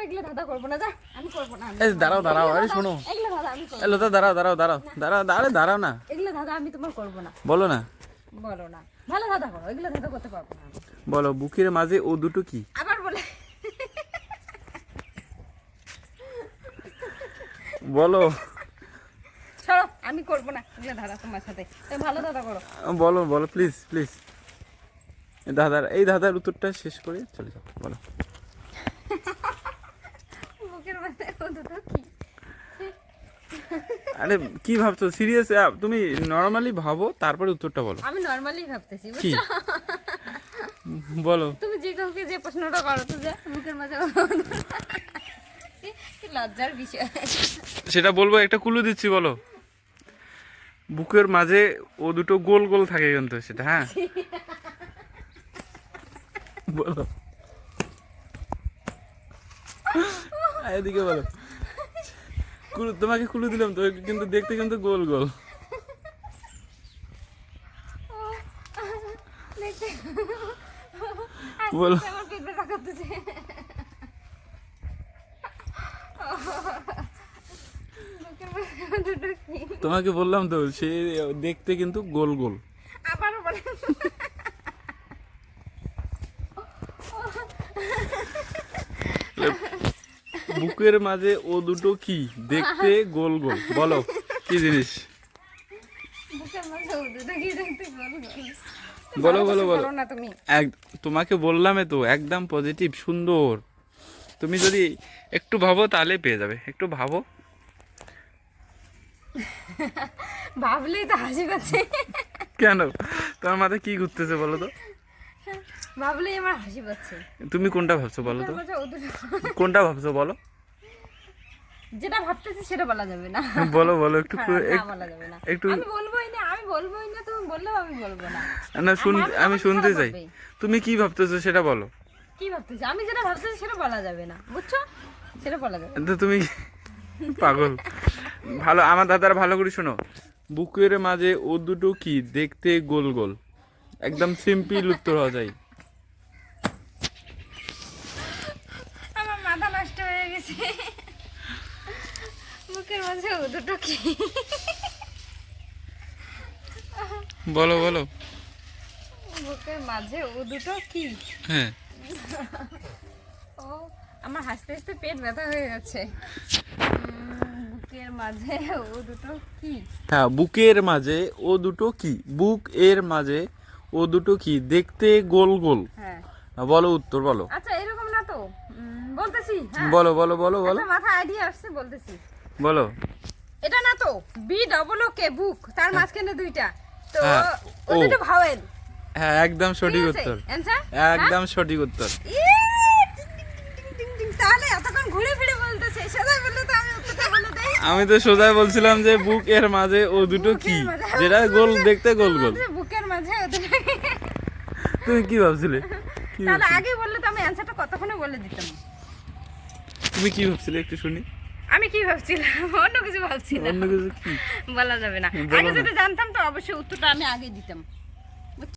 এগুলো দাদা করবো না, যা আমি করবো না। এই দাঁড়াও দাঁড়াও, আরে শোনো, এগুলো দাদা আমি করবো এই লতা দাঁড়াও দাঁড়াও দাঁড়াও দাঁড়াও, আরে দাঁড়াও না, এগুলো দাদা আমি তোমার করবো না। বলো না, বলো না, ভালো দাদা করো, এগুলো দাদা করতে পারবো না। বলো বুকের মাঝে ও দুটো কি? আবার বলে বলো ছাড়ো, আমি করবো না এগুলো দাদা তোমার সাথে। ভালো দাদা করো। বলো বলো প্লিজ প্লিজ। এই দাদার উত্তরটা শেষ করে চলে যাও, বলো। বুকের মাঝে ও দুটো কি? আরে কি ভাবছো সিরিয়াস? তুমি নরমালি ভাবো তারপরে উত্তরটা বলো। আমি নরমালি ভাবতেছি, কি বুঝছো? বলো। তুমি যে কাউকে যে প্রশ্নটা করো তো, যে বুকের মাঝে কি লজ্জার বিষয়। সেটা বলবো, একটা কুলু দিচ্ছি, বলো। বুকের মাঝে ও দুটো গোল গোল থাকে কিন্তু সেটা, হ্যাঁ বলো, এদিকে বলো। তোমাকে কুলু দিলাম তো, কিন্তু দেখতে কিন্তু গোল গোল। বলো। আমার পেট ব্যথা করতেছে। বুকের মাঝে ও দুটো কি? তোমাকে বললাম তো, সে দেখতে কিন্তু গোল গোল। আবারও বলে। বুকের মাঝে ও দুটো কি দেখতে গোল গোল, বলো কি জিনিস? বুকের মাঝে ও দুটো কি দেখতে গোল গোল? বলো বলো বলো। করো না তুমি। তোমাকে বললামে তো, একদম পজিটিভ সুন্দর। তুমি যদি একটু ভাবো তাহলে পেয়ে যাবে, একটু ভাবো। ভাবলেই তো হাসি পাচ্ছে। কেন, তোমার মাথায় কি ঘুরতেছে বলো তো? ভাবলেই আমার হাসি পাচ্ছে। তুমি কোনটা ভাবছো বলো তো? বুকের মাঝে ও দুটো, কোনটা ভাবছো বলো? যেটা ভাবতেছি সেটা বলা যাবে না। বলো বলো একটু না, বলা যাবে না। একটু আমি বলবোই না, তুমি বললেও আমি বলবো না। না আমি আমার শুনতে খারাপ চাই। হবে। তুমি কি ভাবতেছো সেটা বলো। কি ভাবতেছি? আমি যেটা ভাবতেছি সেটা বলা যাবে না, বুঝছো? সেটা বলা যাবে না। তো তুমি পাগল। ভালো, আমার দাদারা ভালো করে শোনো। বুকের মাঝে ও দুটো কি দেখতে গোল গোল, একদম সিম্পল উত্তর হওয়া যায়। আমার মাথা নষ্ট হয়ে গেছে। বুকের মাঝে ও দুটো কি? বলো বলো। বুকের মাঝে ও দুটো কি? হ্যাঁ, ও, আমার হাসতে হাসতে পেট ব্যথা হয়ে যাচ্ছে। বুকের মাঝে ও দুটো কি? হ্যাঁ, বুকের মাঝে ও দুটো কি, বুক এর মাঝে ও দুটো কি দেখতে গোল গোল। হ্যাঁ, বলো উত্তর বলো। আচ্ছা এরকম না তো। বলতেছি, হ্যাঁ বলো বলো বলো বলো একটা মাথা আইডিয়া আসছে, বলতেছি। বলো। এটা না তো, বি ডবল ও কে, বুক, তার মাঝখানে দুইটা, তো হ্যাঁ, ও ও। দুটো ভাওয়েল। হ্যাঁ, একদম সঠিক উত্তর, অ্যানসার? একদম সঠিক উত্তর। তাহলে এতক্ষণ ঘুরে ফিরে বলতেছে, সোজা বললে তো আমি উত্তরটা বলে দেই। আমি তো সোজা বলছিলাম যে বুক এর মাঝে ও দুটো কি, বুকের মাঝে- যেটা গোল দেখতে গোল গোল। বুকের মাঝে ও দুটো কি? তুমি কি ভাবছিলে? কি তাহলে ভাবছিলে? আগে বললে তো আমি অ্যানসারটা কতক্ষণে বলে দিতাম। তুমি কি ভাবছিলে একটু শুনি। আমি কি ভাবছিলাম? অন্য কিছু ভাবছিলাম, অন্য কিছু কি? বলা যাবে না। বলো আগে না। যদি জানতাম তো অবশ্যই উত্তরটা আমি আগে দিতাম।